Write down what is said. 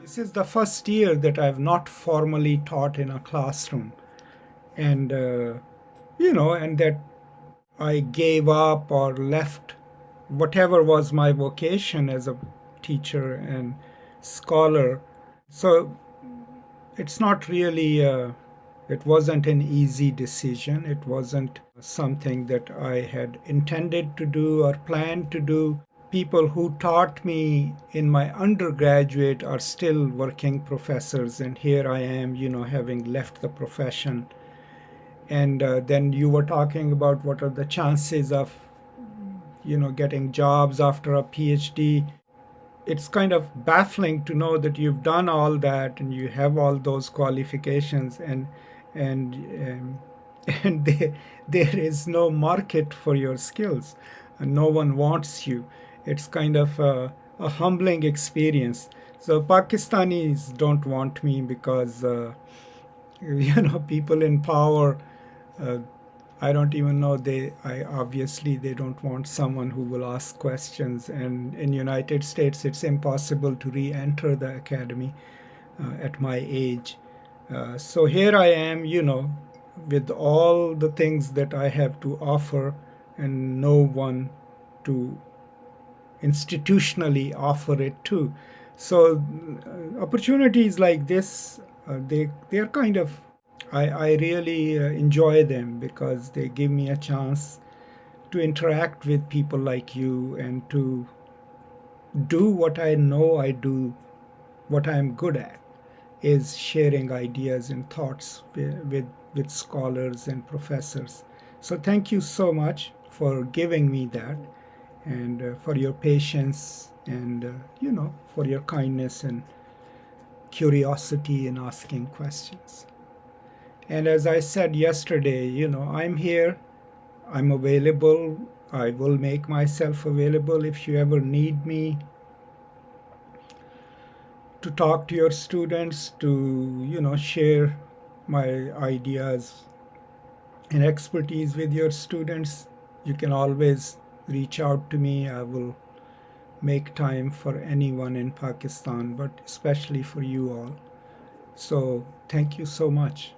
This is the first year that I've not formally taught in a classroom. And, and that I gave up or left whatever was my vocation as a teacher and scholar. So it's not really, it wasn't an easy decision. It wasn't something that I had intended to do or planned to do. People who taught me in my undergraduate are still working professors, and here I am, having left the profession. And then you were talking about what are the chances of, getting jobs after a PhD. It's kind of baffling to know that you've done all that and you have all those qualifications, and and there is no market for your skills, and no one wants you. It's kind of a humbling experience. So Pakistanis don't want me because people in power, uh, I don't even know, I obviously they don't want someone who will ask questions, and in United States it's impossible to re-enter the academy at my age. So here I am, with all the things that I have to offer, and no one to institutionally offer it to. So opportunities like this, they're kind of, I really enjoy them because they give me a chance to interact with people like you and to do what I know I do, what I'm good at, is sharing ideas and thoughts with scholars and professors. So thank you so much for giving me that, and for your patience, and for your kindness and curiosity in asking questions. And as I said yesterday, I'm here, I'm available, I will make myself available if you ever need me to talk to your students, to share my ideas and expertise with your students. You can always reach out to me. I will make time for anyone in Pakistan, but especially for you all. So thank you so much.